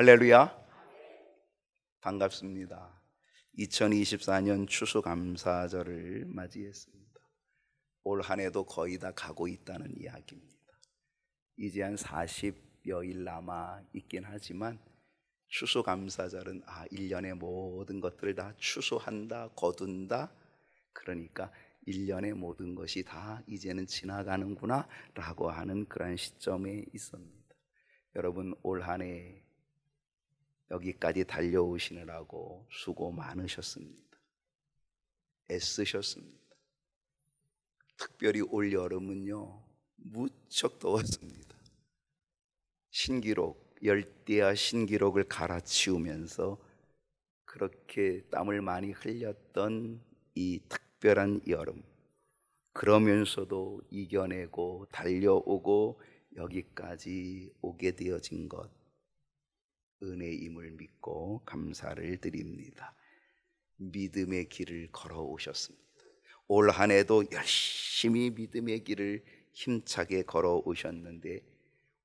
할렐루야. 반갑습니다. 2024년 추수감사절을 맞이했습니다. 올 한 해도 거의 다 가고 있다는 이야기입니다. 이제 한 40여일 남아 있긴 하지만 추수감사절은 1년의 모든 것들을 다 추수한다, 거둔다. 그러니까 1년의 모든 것이 다 이제는 지나가는구나 라고 하는 그런 시점에 있습니다. 여러분, 올 한 해 여기까지 달려오시느라고 수고 많으셨습니다. 애쓰셨습니다. 특별히 올 여름은요, 무척 더웠습니다. 신기록, 열대야 신기록을 갈아치우면서 그렇게 땀을 많이 흘렸던 이 특별한 여름, 그러면서도 이겨내고 달려오고 여기까지 오게 되어진 것, 은혜임을 믿고 감사를 드립니다. 믿음의 길을 걸어오셨습니다. 올 한 해도 열심히 믿음의 길을 힘차게 걸어오셨는데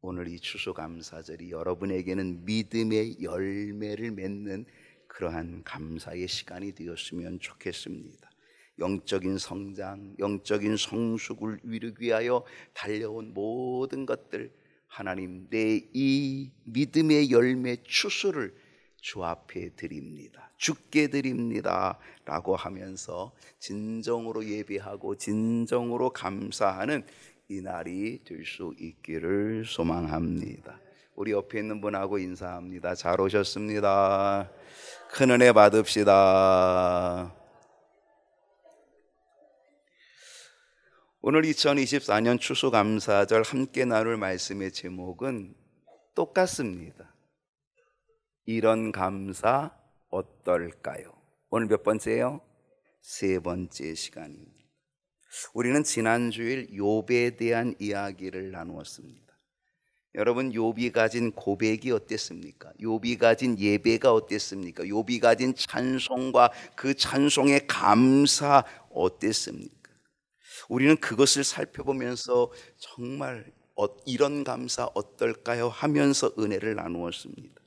오늘 이 추수감사절이 여러분에게는 믿음의 열매를 맺는 그러한 감사의 시간이 되었으면 좋겠습니다. 영적인 성장, 영적인 성숙을 이루기 위하여 달려온 모든 것들, 하나님, 내 이 믿음의 열매 추수를 주 앞에 드립니다. 주께 드립니다 라고 하면서 진정으로 예배하고 진정으로 감사하는 이 날이 될 수 있기를 소망합니다. 우리 옆에 있는 분하고 인사합니다. 잘 오셨습니다. 큰 은혜 받읍시다. 오늘 2024년 추수감사절 함께 나눌 말씀의 제목은 똑같습니다. 이런 감사 어떨까요? 오늘 몇 번째예요? 세 번째 시간입니다. 우리는 지난 주일 욥에 대한 이야기를 나누었습니다. 여러분, 욥이 가진 고백이 어땠습니까? 욥이 가진 예배가 어땠습니까? 욥이 가진 찬송과 그 찬송의 감사 어땠습니까? 우리는 그것을 살펴보면서 정말 이런 감사 어떨까요? 하면서 은혜를 나누었습니다.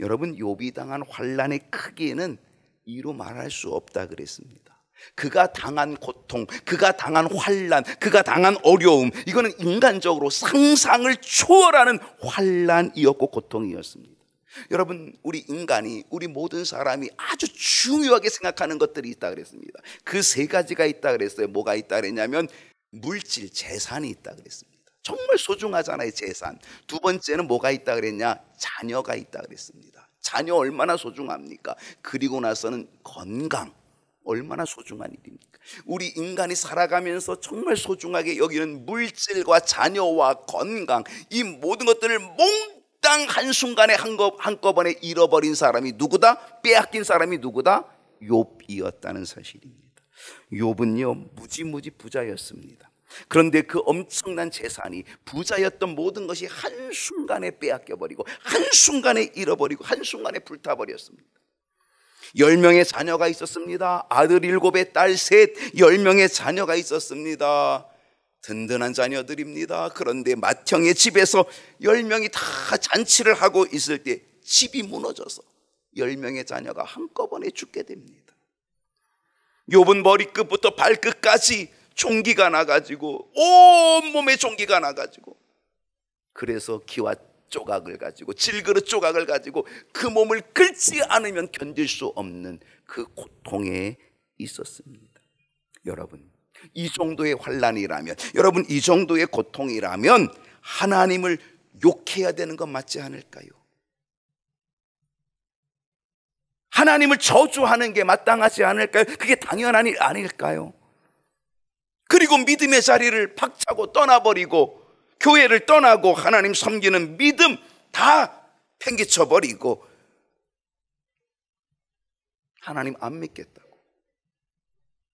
여러분, 욥이 당한 환난의 크기는 이루 말할 수 없다 그랬습니다. 그가 당한 고통, 그가 당한 환난, 그가 당한 어려움, 이거는 인간적으로 상상을 초월하는 환난이었고 고통이었습니다. 여러분, 우리 인간이, 우리 모든 사람이 아주 중요하게 생각하는 것들이 있다 그랬습니다. 그 세 가지가 있다 그랬어요. 뭐가 있다 그랬냐면 물질, 재산이 있다 그랬습니다. 정말 소중하잖아요, 재산. 두 번째는 뭐가 있다 그랬냐? 자녀가 있다 그랬습니다. 자녀 얼마나 소중합니까? 그리고 나서는 건강, 얼마나 소중한 일입니까? 우리 인간이 살아가면서 정말 소중하게 여기는 물질과 자녀와 건강, 이 모든 것들을 몽땅 한순간에 한꺼번에 잃어버린 사람이 누구다? 빼앗긴 사람이 누구다? 욥이었다는 사실입니다. 욥은요, 무지무지 부자였습니다. 그런데 그 엄청난 재산이, 부자였던 모든 것이 한순간에 빼앗겨버리고 한순간에 잃어버리고 한순간에 불타버렸습니다. 10명의 자녀가 있었습니다. 아들 7에 딸 3, 10명의 자녀가 있었습니다. 든든한 자녀들입니다. 그런데 맏형의 집에서 10명이 다 잔치를 하고 있을 때 집이 무너져서 10명의 자녀가 한꺼번에 죽게 됩니다. 욥은 머리끝부터 발끝까지 종기가 나가지고, 온몸에 종기가 나가지고, 그래서 기와 조각을 가지고, 질그릇 조각을 가지고 그 몸을 긁지 않으면 견딜 수 없는 그 고통에 있었습니다. 여러분, 이 정도의 환난이라면, 여러분, 이 정도의 고통이라면 하나님을 욕해야 되는 건 맞지 않을까요? 하나님을 저주하는 게 마땅하지 않을까요? 그게 당연한 일 아닐까요? 그리고 믿음의 자리를 박차고 떠나버리고 교회를 떠나고 하나님 섬기는 믿음 다 팽개쳐버리고 하나님 안 믿겠다고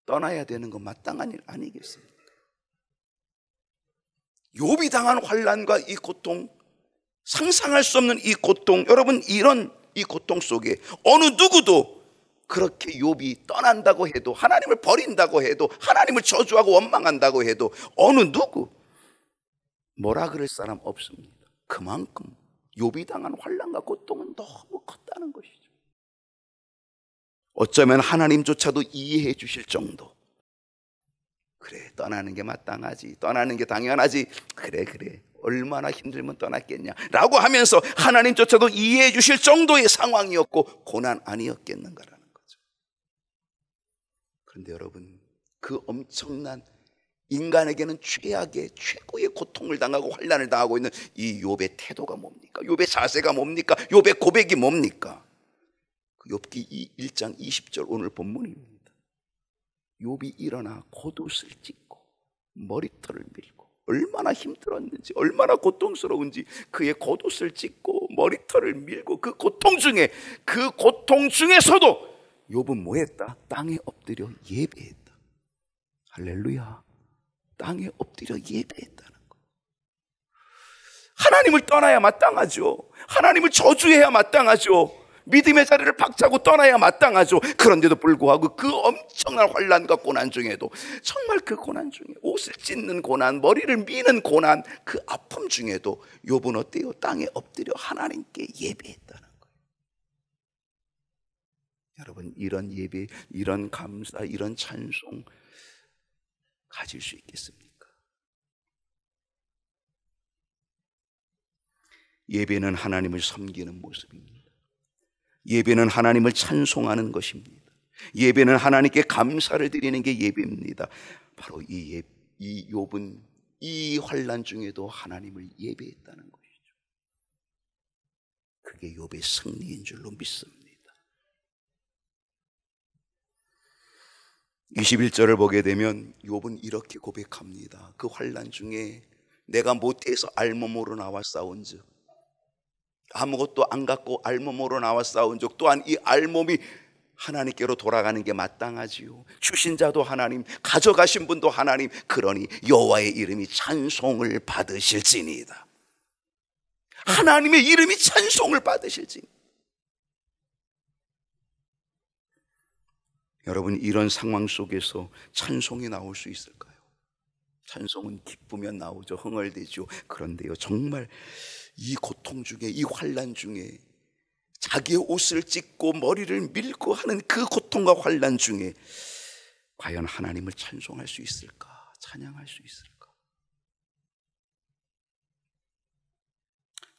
떠나야 되는 건 마땅한 일 아니겠습니까? 욥이 당한 환난과 이 고통, 상상할 수 없는 이 고통, 여러분, 이런 이 고통 속에 어느 누구도 그렇게 욥이 떠난다고 해도, 하나님을 버린다고 해도, 하나님을 저주하고 원망한다고 해도 어느 누구 뭐라 그럴 사람 없습니다. 그만큼 욥이 당한 환난과 고통은 너무 컸다는 것이죠. 어쩌면 하나님조차도 이해해 주실 정도. 그래, 떠나는 게 마땅하지, 떠나는 게 당연하지, 그래 얼마나 힘들면 떠났겠냐 라고 하면서 하나님조차도 이해해 주실 정도의 상황이었고 고난 아니었겠는가라는 거죠. 그런데 여러분, 그 엄청난 인간에게는 최악의 최고의 고통을 당하고 환난을 당하고 있는 이 욥의 태도가 뭡니까? 욥의 자세가 뭡니까? 욥의 고백이 뭡니까? 그 욥기 1장 20절 오늘 본문입니다. 욥이 일어나 겉옷을 찢고 머리털을 밀고, 얼마나 힘들었는지, 얼마나 고통스러운지 그의 겉옷을 찢고 머리털을 밀고 그 고통 중에서도 욥은 뭐 했다? 땅에 엎드려 예배했다. 할렐루야. 땅에 엎드려 예배했다는 것. 하나님을 떠나야 마땅하죠. 하나님을 저주해야 마땅하죠. 믿음의 자리를 박차고 떠나야 마땅하죠. 그런데도 불구하고 그 엄청난 환난과 고난 중에도, 정말 그 고난 중에 옷을 찢는 고난, 머리를 미는 고난, 그 아픔 중에도 욥은 어때요? 땅에 엎드려 하나님께 예배했다는 거예요. 여러분, 이런 예배, 이런 감사, 이런 찬송 가질 수 있겠습니까? 예배는 하나님을 섬기는 모습입니다. 예배는 하나님을 찬송하는 것입니다. 예배는 하나님께 감사를 드리는 게 예배입니다. 바로 이 욥은 이 환난 중에도 하나님을 예배했다는 것이죠. 그게 욥의 승리인 줄로 믿습니다. 21절을 보게 되면 욥은 이렇게 고백합니다. 그 환난 중에 내가 모태에서 알몸으로 나와 싸운즉, 아무것도 안 갖고 알몸으로 나와 싸운즉 또한 이 알몸이 하나님께로 돌아가는 게 마땅하지요. 주신 자도 하나님, 가져가신 분도 하나님, 그러니 여호와의 이름이 찬송을 받으실지니이다. 하나님의 이름이 찬송을 받으실지니. 여러분, 이런 상황 속에서 찬송이 나올 수 있을까요? 찬송은 기쁘면 나오죠. 흥얼대죠. 그런데요, 정말 이 고통 중에, 이 환난 중에, 자기의 옷을 찢고 머리를 밀고 하는 그 고통과 환난 중에 과연 하나님을 찬송할 수 있을까? 찬양할 수 있을까?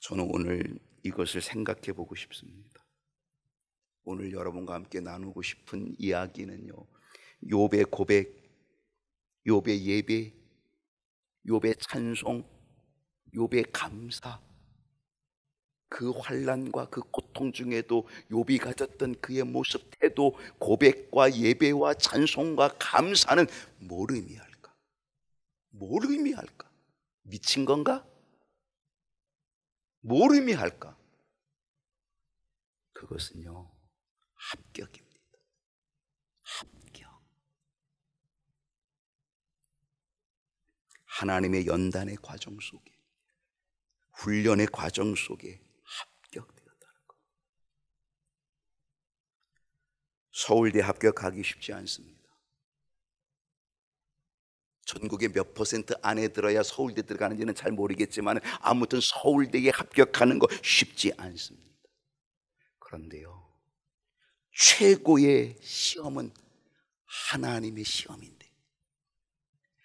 저는 오늘 이것을 생각해 보고 싶습니다. 오늘 여러분과 함께 나누고 싶은 이야기는요, 욥의 고백, 욥의 예배, 욥의 찬송, 욥의 감사, 그 환난과 그 고통 중에도 욥이 가졌던 그의 모습, 태도, 고백과 예배와 찬송과 감사는 뭘 의미할까? 뭘 의미할까? 미친 건가? 뭘 의미할까? 그것은요, 합격입니다. 합격. 하나님의 연단의 과정 속에, 훈련의 과정 속에 합격되었다는 것. 서울대 합격하기 쉽지 않습니다. 전국의 몇 퍼센트 안에 들어야 서울대 들어가는지는 잘 모르겠지만 아무튼 서울대에 합격하는 거 쉽지 않습니다. 그런데요, 최고의 시험은 하나님의 시험인데,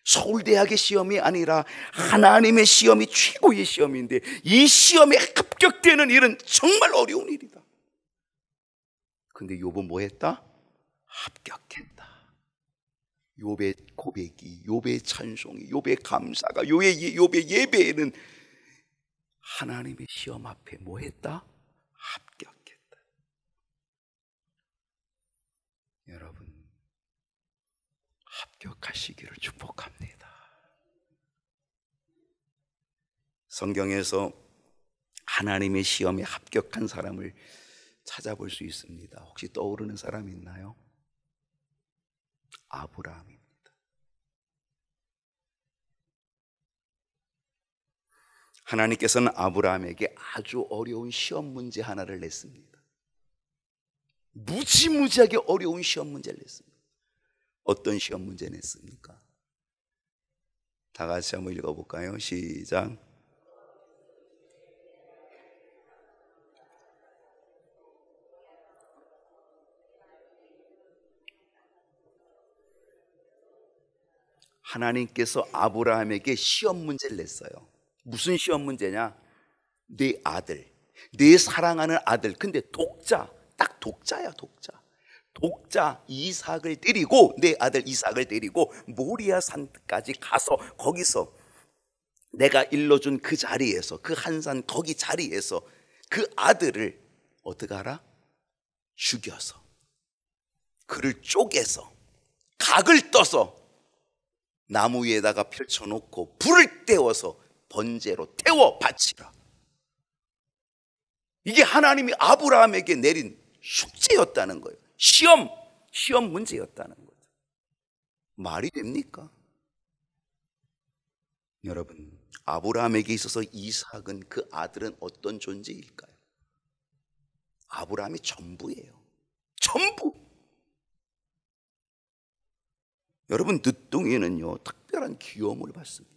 서울대학의 시험이 아니라 하나님의 시험이 최고의 시험인데, 이 시험에 합격되는 일은 정말 어려운 일이다. 근데 욥은 뭐 했다? 합격했다. 욥의 고백이, 욥의 찬송이, 욥의 감사가, 욥의 예배에는 하나님의 시험 앞에 뭐 했다? 합격했다. 여러분, 합격하시기를 축복합니다. 성경에서 하나님의 시험에 합격한 사람을 찾아볼 수 있습니다. 혹시 떠오르는 사람 있나요? 아브라함입니다. 하나님께서는 아브라함에게 아주 어려운 시험 문제 하나를 냈습니다. 무지무지하게 어려운 시험 문제를 냈습니다. 어떤 시험 문제 냈습니까? 다 같이 한번 읽어볼까요? 시작. 하나님께서 아브라함에게 시험 문제를 냈어요. 무슨 시험 문제냐? 내 아들, 내 사랑하는 아들, 근데 독자, 딱 독자야, 독자 이삭을 데리고, 내 아들 이삭을 데리고 모리아 산까지 가서 거기서 내가 일러준 그 자리에서, 그 한산 거기 자리에서 그 아들을 어떻게 알아? 죽여서, 그를 쪼개서, 각을 떠서 나무 위에다가 펼쳐놓고 불을 떼워서 번제로 태워 바치라. 이게 하나님이 아브라함에게 내린 숙제였다는 거예요. 시험 문제였다는 거죠. 말이 됩니까? 여러분, 아브라함에게 있어서 이삭은, 그 아들은 어떤 존재일까요? 아브라함이 전부예요. 전부. 여러분, 늦둥이는요 특별한 귀여움을 받습니다.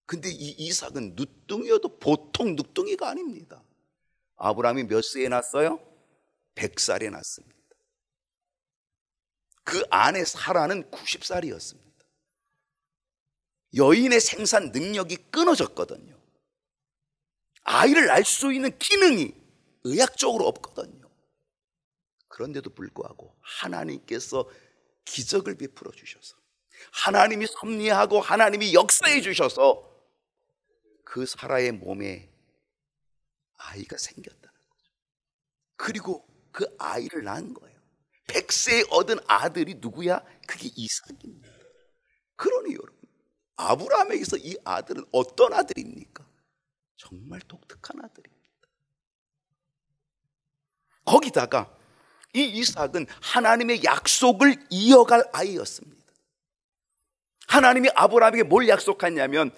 근데 이 이삭은 늦둥이여도 보통 늦둥이가 아닙니다. 아브라함이 몇 세에 낳았어요? 100살에 낳았습니다. 그 안에 사라는 90살이었습니다. 여인의 생산 능력이 끊어졌거든요. 아이를 낳을 수 있는 기능이 의학적으로 없거든요. 그런데도 불구하고 하나님께서 기적을 베풀어 주셔서, 하나님이 섭리하고 하나님이 역사해 주셔서 그 사라의 몸에 아이가 생겼다는 거죠. 그리고 그 아이를 낳은 거예요. 100세에 얻은 아들이 누구야? 그게 이삭입니다. 그러니 여러분, 아브라함에게서 이 아들은 어떤 아들입니까? 정말 독특한 아들입니다. 거기다가 이 이삭은 하나님의 약속을 이어갈 아이였습니다. 하나님이 아브라함에게 뭘 약속했냐면,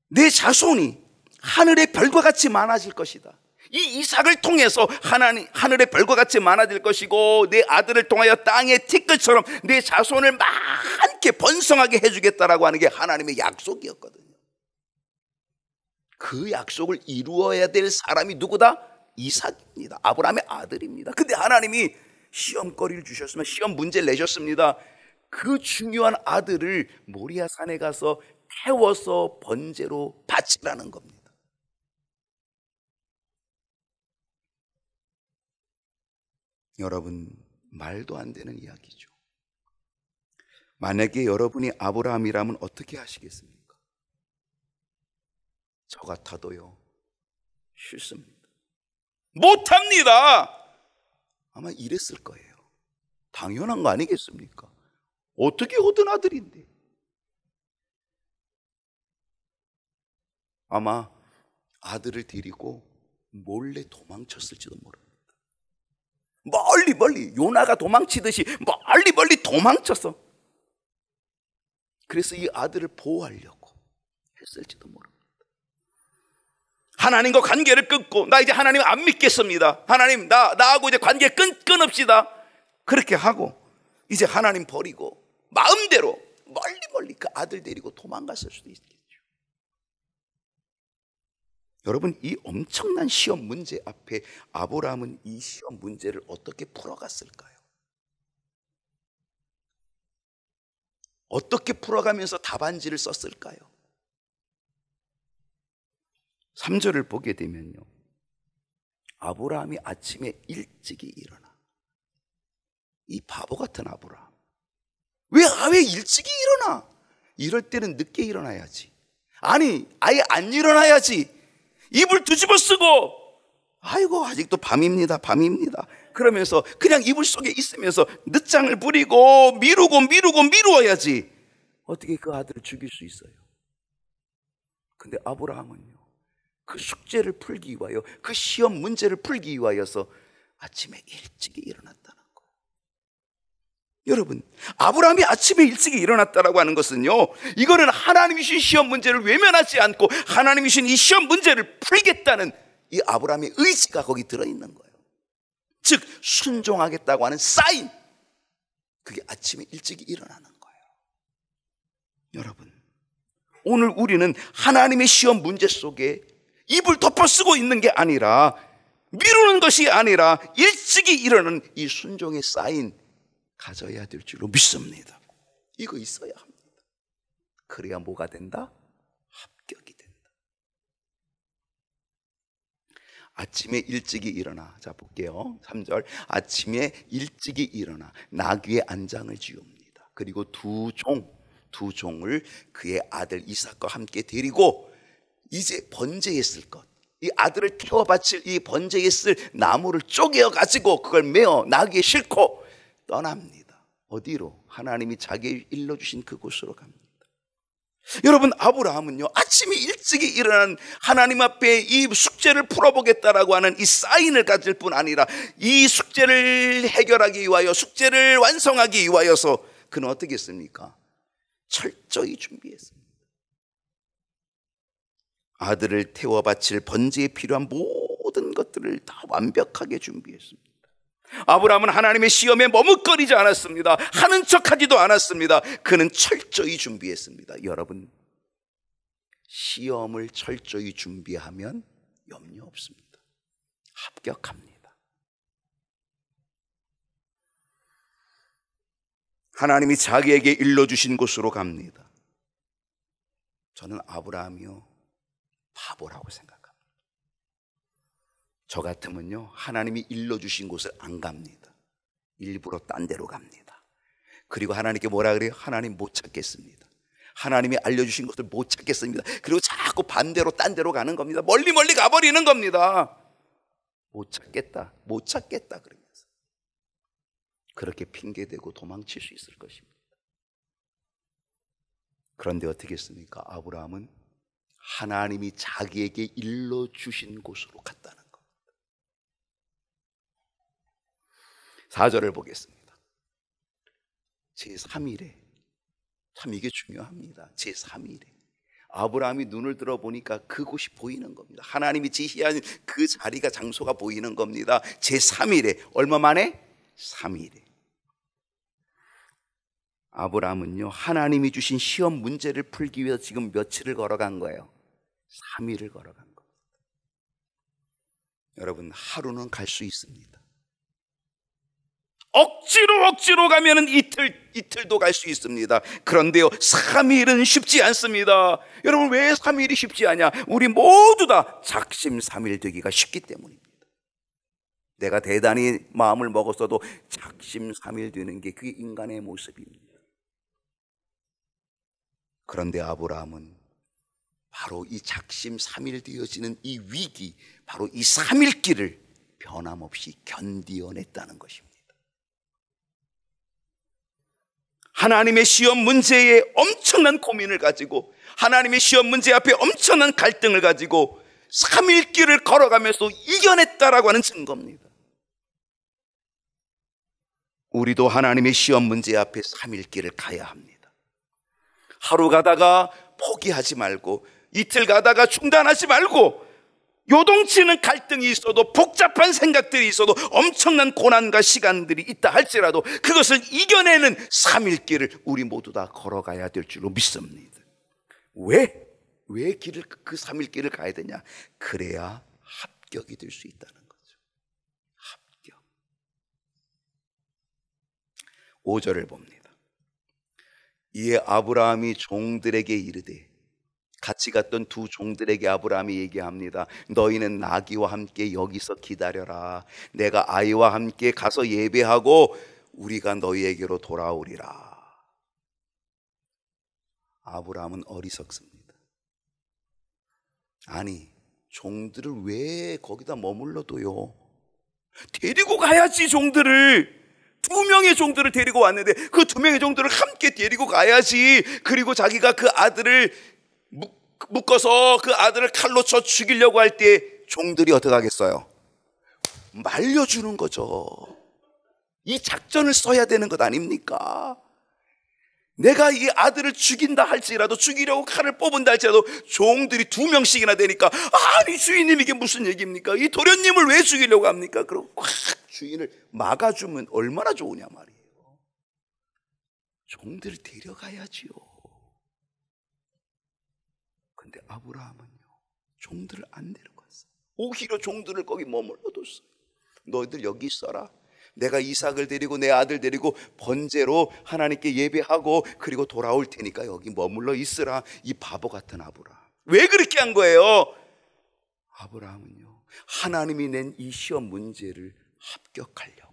내 자손이 하늘의 별과 같이 많아질 것이다. 이 이삭을 통해서 하늘의 별과 같이 많아질 것이고, 내 아들을 통하여 땅의 티끌처럼 내 자손을 많게 번성하게 해주겠다라고 하는 게 하나님의 약속이었거든요. 그 약속을 이루어야 될 사람이 누구다? 이삭입니다. 아브라함의 아들입니다. 근데 하나님이 시험거리를 주셨으면, 시험 문제를 내셨습니다. 그 중요한 아들을 모리아 산에 가서 태워서 번제로 바치라는 겁니다. 여러분, 말도 안 되는 이야기죠. 만약에 여러분이 아브라함이라면 어떻게 하시겠습니까? 저 같아도요, 싫습니다. 못합니다. 아마 이랬을 거예요. 당연한 거 아니겠습니까? 어떻게 얻은 아들인데. 아마 아들을 데리고 몰래 도망쳤을지도 모릅니다. 멀리 요나가 도망치듯이 멀리 도망쳤어. 그래서 이 아들을 보호하려고 했을지도 모릅니다. 하나님과 관계를 끊고, 나 이제 하나님 안 믿겠습니다. 하나님, 나하고 이제 관계 끊읍시다. 그렇게 하고 이제 하나님 버리고 마음대로 멀리 그 아들 데리고 도망갔을 수도 있겠죠. 여러분, 이 엄청난 시험 문제 앞에 아브라함은 이 시험 문제를 어떻게 풀어갔을까요? 어떻게 풀어가면서 답안지를 썼을까요? 3절을 보게 되면요, 아브라함이 아침에 일찍이 일어나. 이 바보 같은 아브라함, 왜 일찍이 일어나? 이럴 때는 늦게 일어나야지. 아니, 아예 안 일어나야지. 이불 뒤집어 쓰고, 아이고 아직도 밤입니다 그러면서 그냥 이불 속에 있으면서 늦장을 부리고 미루어야지. 어떻게 그 아들을 죽일 수 있어요? 근데 아브라함은요, 그 숙제를 풀기 위하여, 그 시험 문제를 풀기 위하여서 아침에 일찍이 일어났다는 거예요. 여러분, 아브라함이 아침에 일찍이 일어났다라고 하는 것은요, 이거는 하나님이 주신 시험 문제를 외면하지 않고 하나님이 주신 이 시험 문제를 풀겠다는 이 아브라함의 의지가 거기 들어있는 거예요. 즉 순종하겠다고 하는 사인, 그게 아침에 일찍이 일어나는 거예요. 여러분, 오늘 우리는 하나님의 시험 문제 속에 입을 덮어쓰고 있는 게 아니라, 미루는 것이 아니라 일찍이 일어나는 이 순종의 사인 가져야 될 줄로 믿습니다. 이거 있어야 합니다. 그래야 뭐가 된다? 합격이 된다. 아침에 일찍이 일어나. 자, 볼게요. 3절. 아침에 일찍이 일어나 나귀의 안장을 지웁니다. 그리고 두 종을 그의 아들 이삭과 함께 데리고 이제 번제에 쓸 것, 이 아들을 태워 바칠 이 번제에 쓸 나무를 쪼개어 가지고 그걸 메어 나귀에 싣고 떠납니다. 어디로? 하나님이 자기 일러주신 그곳으로 갑니다. 여러분, 아브라함은요, 아침에 일찍이 일어난 하나님 앞에 이 숙제를 풀어보겠다라고 하는 이 사인을 가질 뿐 아니라 이 숙제를 해결하기 위하여, 숙제를 완성하기 위하여서 그는 어떻게 했습니까? 철저히 준비했습니다. 아들을 태워 바칠 번제에 필요한 모든 것들을 다 완벽하게 준비했습니다. 아브라함은 하나님의 시험에 머뭇거리지 않았습니다. 하는 척하지도 않았습니다. 그는 철저히 준비했습니다. 여러분, 시험을 철저히 준비하면 염려 없습니다. 합격합니다. 하나님이 자기에게 일러주신 곳으로 갑니다. 저는 아브라함이요, 바보라고 생각합니다. 저 같으면요, 하나님이 일러주신 곳을 안 갑니다. 일부러 딴 데로 갑니다. 그리고 하나님께 뭐라 그래요? 하나님 못 찾겠습니다. 하나님이 알려주신 것을 못 찾겠습니다. 그리고 자꾸 반대로 딴 데로 가는 겁니다. 멀리 가버리는 겁니다. 못 찾겠다 그러면서 그렇게 핑계대고 도망칠 수 있을 것입니다. 그런데 어떻게 했습니까? 아브라함은 하나님이 자기에게 일러주신 곳으로 갔다는 겁니다. 4절을 보겠습니다. 제3일에, 참 이게 중요합니다. 제3일에 아브라함이 눈을 들어보니까 그곳이 보이는 겁니다. 하나님이 지시한 그 자리가, 장소가 보이는 겁니다. 제3일에, 얼마 만에? 3일에 아브라함은요, 하나님이 주신 시험 문제를 풀기 위해서 지금 며칠을 걸어간 거예요? 3일을 걸어간 겁니다. 여러분, 하루는 갈 수 있습니다. 억지로 가면은 이틀도 갈 수 있습니다. 그런데요, 3일은 쉽지 않습니다. 여러분, 왜 3일이 쉽지 않냐? 우리 모두 다 작심삼일 되기가 쉽기 때문입니다. 내가 대단히 마음을 먹었어도 작심삼일 되는 게 그게 인간의 모습입니다. 그런데 아브라함은 바로 이 작심삼일 되어지는 이 위기, 바로 이 3일길을 변함없이 견디어냈다는 것입니다. 하나님의 시험 문제에 엄청난 고민을 가지고, 하나님의 시험 문제 앞에 엄청난 갈등을 가지고 3일 길을 걸어가면서 이겨냈다라고 하는 증거입니다. 우리도 하나님의 시험 문제 앞에 3일 길을 가야 합니다. 하루 가다가 포기하지 말고, 이틀 가다가 중단하지 말고, 요동치는 갈등이 있어도, 복잡한 생각들이 있어도, 엄청난 고난과 시간들이 있다 할지라도 그것을 이겨내는 3일 길을 우리 모두 다 걸어가야 될 줄로 믿습니다. 왜 길을, 그 3일 길을 가야 되냐? 그래야 합격이 될 수 있다는 거죠. 합격. 5절을 봅니다. 이에 아브라함이 종들에게 이르되, 같이 갔던 두 종들에게 아브라함이 얘기합니다. 너희는 나귀와 함께 여기서 기다려라. 내가 아이와 함께 가서 예배하고 우리가 너희에게로 돌아오리라. 아브라함은 어리석습니다. 아니, 종들을 왜 거기다 머물러둬요? 데리고 가야지. 종들을, 2명의 종들을 데리고 왔는데 그 2명의 종들을 함께 데리고 가야지. 그리고 자기가 그 아들을 묶어서 그 아들을 칼로 쳐 죽이려고 할 때 종들이 어떻게 하겠어요? 말려주는 거죠. 이 작전을 써야 되는 것 아닙니까? 내가 이 아들을 죽인다 할지라도, 죽이려고 칼을 뽑은다 할지라도 종들이 2명씩이나 되니까, 아니 주인님 이게 무슨 얘기입니까? 이 도련님을 왜 죽이려고 합니까? 그리고 꽉 주인을 막아주면 얼마나 좋으냐 말이에요. 종들을 데려가야지요. 근데 아브라함은요, 종들을 안 데려갔어요. 오히려 종들을 거기 머물러뒀어요. 너희들 여기 있어라. 내가 이삭을 데리고 내 아들 데리고 번제로 하나님께 예배하고 그리고 돌아올 테니까 여기 머물러 있으라. 이 바보 같은 아브라함. 왜 그렇게 한 거예요? 아브라함은요, 하나님이 낸 이 시험 문제를 합격하려고.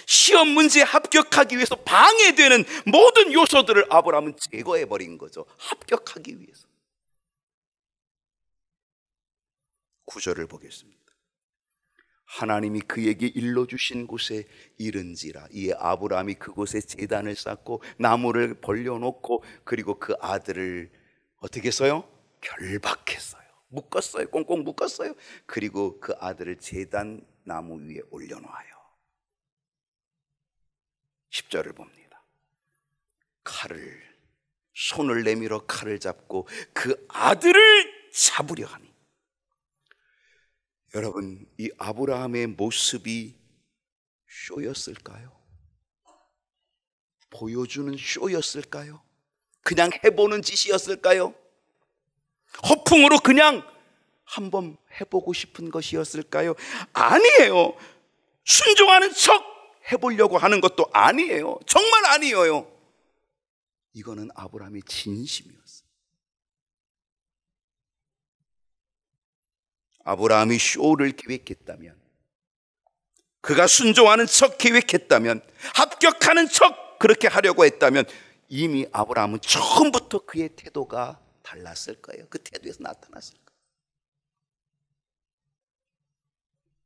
시험 문제에 합격하기 위해서 방해되는 모든 요소들을 아브라함은 제거해버린 거죠. 합격하기 위해서. 9절을 보겠습니다. 하나님이 그에게 일러주신 곳에 이른지라. 이에 아브라함이 그곳에 제단을 쌓고 나무를 벌려놓고 그리고 그 아들을 어떻게 했어요? 결박했어요. 묶었어요. 꽁꽁 묶었어요. 그리고 그 아들을 제단 나무 위에 올려놓아요. 10절을 봅니다. 손을 내밀어 칼을 잡고 그 아들을 잡으려 하니. 여러분, 이 아브라함의 모습이 쇼였을까요? 보여주는 쇼였을까요? 그냥 해보는 짓이었을까요? 허풍으로 그냥 한번 해보고 싶은 것이었을까요? 아니에요. 순종하는 척 해보려고 하는 것도 아니에요. 정말 아니에요. 이거는 아브라함의 진심이었어요. 아브라함이 쇼를 계획했다면, 그가 순종하는 척 계획했다면, 합격하는 척 그렇게 하려고 했다면 이미 아브라함은 처음부터 그의 태도가 달랐을 거예요. 그 태도에서 나타났을 거예요.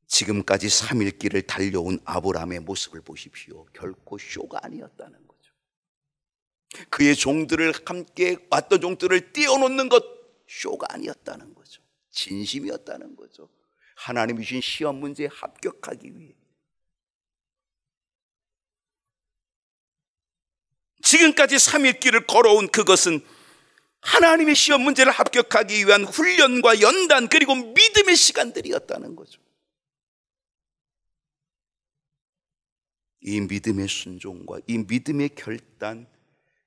지금까지 3일 길을 달려온 아브라함의 모습을 보십시오. 결코 쇼가 아니었다는 거죠. 그의 종들을 함께 왔던 종들을 띄워놓는 것, 쇼가 아니었다는 거죠. 진심이었다는 거죠. 하나님이 주신 시험 문제에 합격하기 위해. 지금까지 3일 길을 걸어온 그것은 하나님의 시험 문제를 합격하기 위한 훈련과 연단 그리고 믿음의 시간들이었다는 거죠. 이 믿음의 순종과 이 믿음의 결단,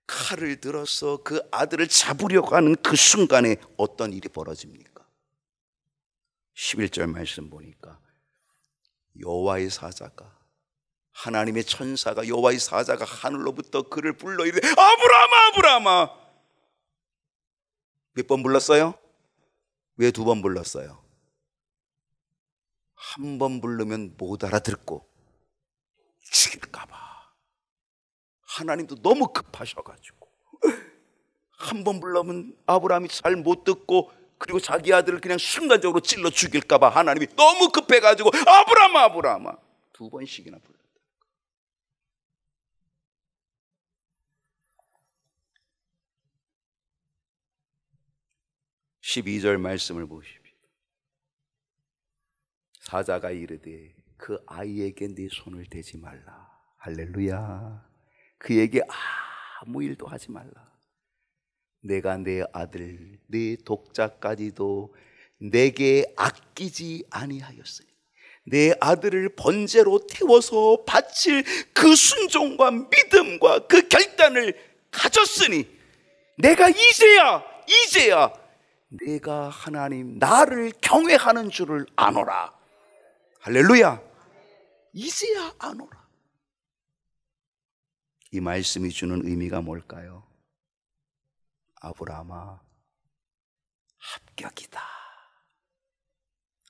칼을 들어서 그 아들을 잡으려고 하는 그 순간에 어떤 일이 벌어집니까? 11절 말씀 보니까 여호와의 사자가, 하나님의 천사가, 여호와의 사자가 하늘로부터 그를 불러 이르되 아브라함아, 아브라함아. 몇 번 불렀어요? 왜 2번 불렀어요? 한 번 부르면 못 알아듣고 죽일까봐. 하나님도 너무 급하셔가지고 한 번 불러면 아브라함이 잘 못 듣고 그리고 자기 아들을 그냥 순간적으로 찔러 죽일까봐 하나님이 너무 급해가지고 아브라함아, 아브라함아 2번씩이나 불렀다. 12절 말씀을 보십시오. 사자가 이르되 그 아이에게 네 손을 대지 말라. 할렐루야. 그에게 아무 일도 하지 말라. 내가 내 아들 내 독자까지도 내게 아끼지 아니하였으니 내 아들을 번제로 태워서 바칠 그 순종과 믿음과 그 결단을 가졌으니 내가 이제야 내가 하나님 나를 경외하는 줄을 아노라. 할렐루야. 이제야 아노라. 이 말씀이 주는 의미가 뭘까요? 아브라함아, 합격이다.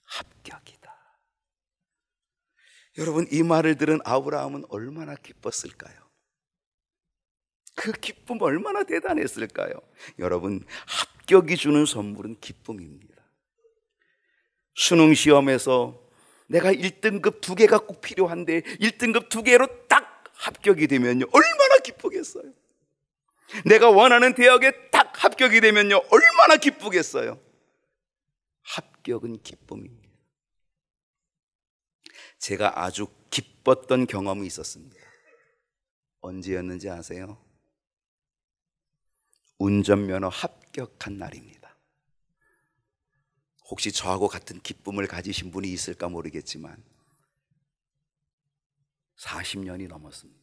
합격이다. 여러분, 이 말을 들은 아브라함은 얼마나 기뻤을까요? 그 기쁨 얼마나 대단했을까요? 여러분, 합격이 주는 선물은 기쁨입니다. 수능 시험에서 내가 1등급 2개가 꼭 필요한데 1등급 2개로 딱 합격이 되면요, 얼마나 기쁘겠어요? 내가 원하는 대학에 딱 합격이 되면요, 얼마나 기쁘겠어요? 합격은 기쁨입니다. 제가 아주 기뻤던 경험이 있었습니다. 언제였는지 아세요? 운전면허 합격한 날입니다. 혹시 저하고 같은 기쁨을 가지신 분이 있을까 모르겠지만 40년이 넘었습니다.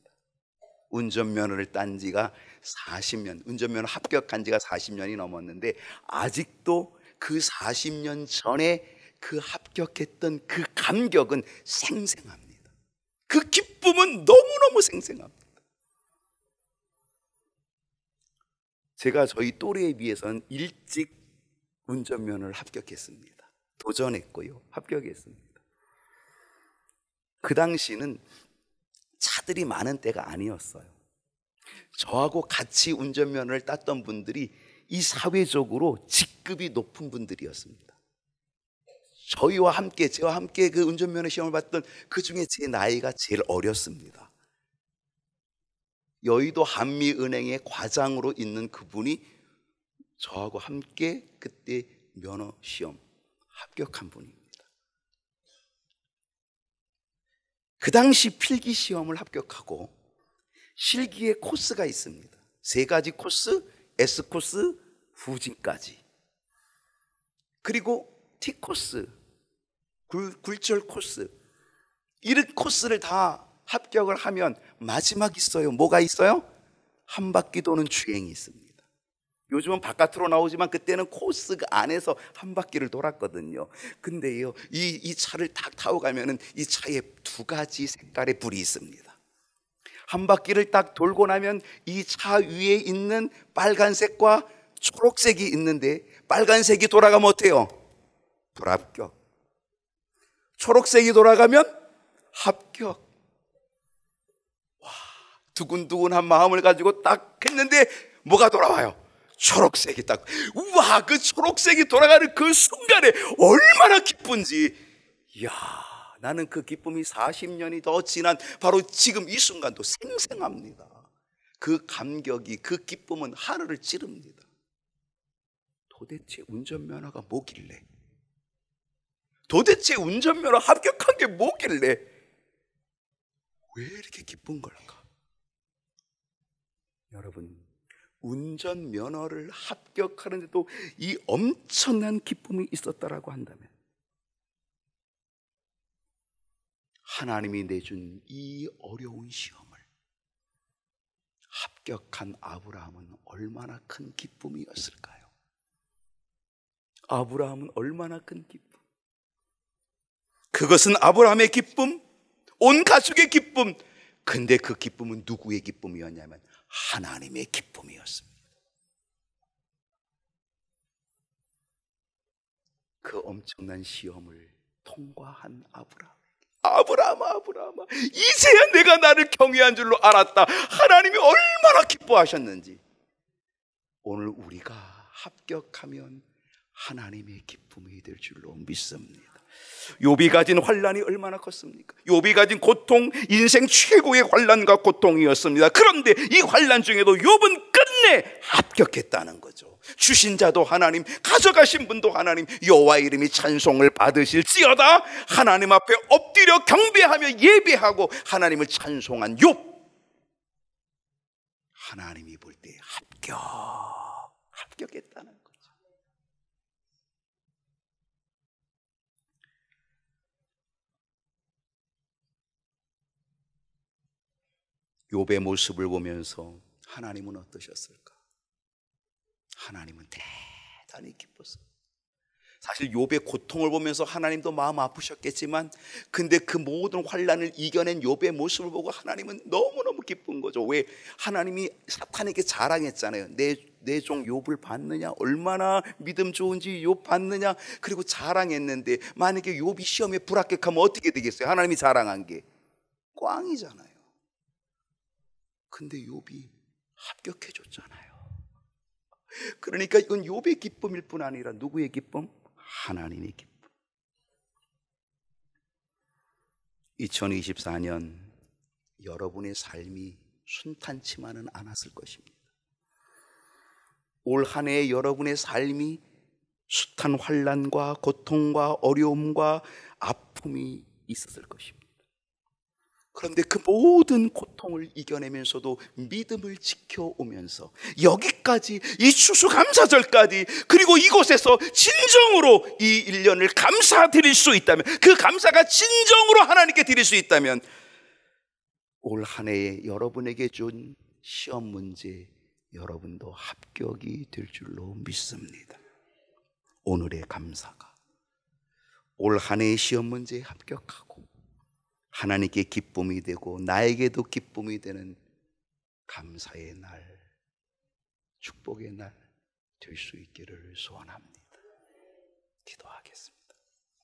운전면허를 딴 지가 40년, 운전면허 합격한 지가 40년이 넘었는데 아직도 그 40년 전에 그 합격했던 그 감격은 생생합니다. 그 기쁨은 너무너무 생생합니다. 제가 저희 또래에 비해서는 일찍 운전면허를 합격했습니다. 도전했고요, 합격했습니다. 그 당시는 차들이 많은 때가 아니었어요. 저하고 같이 운전면허를 땄던 분들이 이 사회적으로 직급이 높은 분들이었습니다. 저와 함께 그 운전면허 시험을 봤던 그 중에 제 나이가 제일 어렸습니다. 여의도 한미은행의 과장으로 있는 그분이 저하고 함께 그때 면허 시험 합격한 분입니다. 그 당시 필기 시험을 합격하고 실기의 코스가 있습니다. 3가지 코스, S코스, 후진까지. 그리고 T코스, 굴절 코스. 이런 코스를 다 합격을 하면 마지막 있어요. 뭐가 있어요? 한 바퀴 도는 주행이 있습니다. 요즘은 바깥으로 나오지만 그때는 코스 안에서 한 바퀴를 돌았거든요. 근데요, 이 차를 딱 타고 가면은 이 차에 2가지 색깔의 불이 있습니다. 한 바퀴를 딱 돌고 나면 이 차 위에 있는 빨간색과 초록색이 있는데, 빨간색이 돌아가면 어때요? 불합격. 초록색이 돌아가면 합격. 와, 두근두근한 마음을 가지고 딱 했는데 뭐가 돌아와요? 초록색이 딱. 우와, 그 초록색이 돌아가는 그 순간에 얼마나 기쁜지. 이야, 나는 그 기쁨이 40년이 더 지난 바로 지금 이 순간도 생생합니다. 그 감격이, 그 기쁨은 하늘을 찌릅니다. 도대체 운전면허가 뭐길래, 도대체 운전면허 합격한 게 뭐길래 왜 이렇게 기쁜 걸까? 여러분, 운전면허를 합격하는데도 이 엄청난 기쁨이 있었다라고 한다면, 하나님이 내준 이 어려운 시험을 합격한 아브라함은 얼마나 큰 기쁨이었을까요? 아브라함은 얼마나 큰 기쁨. 그것은 아브라함의 기쁨, 온 가족의 기쁨. 근데 그 기쁨은 누구의 기쁨이었냐면 하나님의 기쁨이었습니다. 그 엄청난 시험을 통과한 아브라함아, 이제야 내가 나를 경외한 줄로 알았다. 하나님이 얼마나 기뻐하셨는지. 오늘 우리가 합격하면 하나님의 기쁨이 될 줄로 믿습니다. 욥이 가진 환난이 얼마나 컸습니까? 욥이 가진 고통, 인생 최고의 환난과 고통이었습니다. 그런데 이 환난 중에도 욥은 끝내 합격했다는 거죠. 주신 자도 하나님, 가져가신 분도 하나님, 여호와 이름이 찬송을 받으실지어다. 하나님 앞에 엎드려 경배하며 예배하고 하나님을 찬송한 욥. 하나님이 볼 때 합격했다는 거죠. 욥의 모습을 보면서 하나님은 어떠셨을까? 하나님은 대단히 기뻤어요. 사실 욥의 고통을 보면서 하나님도 마음 아프셨겠지만, 근데 그 모든 환난을 이겨낸 욥의 모습을 보고 하나님은 너무너무 기쁜 거죠. 왜? 하나님이 사탄에게 자랑했잖아요. 내 종 욥을 봤느냐? 얼마나 믿음 좋은지 욥 봤느냐? 그리고 자랑했는데, 만약에 욥이 시험에 불합격하면 어떻게 되겠어요? 하나님이 자랑한 게 꽝이잖아요. 근데 욥이 합격해 줬잖아요. 그러니까 이건 욥의 기쁨일 뿐 아니라 누구의 기쁨? 하나님의 기쁨. 2024년 여러분의 삶이 순탄치만은 않았을 것입니다. 올 한 해 여러분의 삶이 숱한 환난과 고통과 어려움과 아픔이 있었을 것입니다. 그런데 그 모든 고통을 이겨내면서도 믿음을 지켜오면서 여기까지, 이 추수감사절까지, 그리고 이곳에서 진정으로 이 1년을 감사드릴 수 있다면, 그 감사가 진정으로 하나님께 드릴 수 있다면, 올 한 해에 여러분에게 준 시험 문제 여러분도 합격이 될 줄로 믿습니다. 오늘의 감사가, 올 한 해의 시험 문제에 합격하고 하나님께 기쁨이 되고 나에게도 기쁨이 되는 감사의 날, 축복의 날 될 수 있기를 소원합니다. 기도하겠습니다.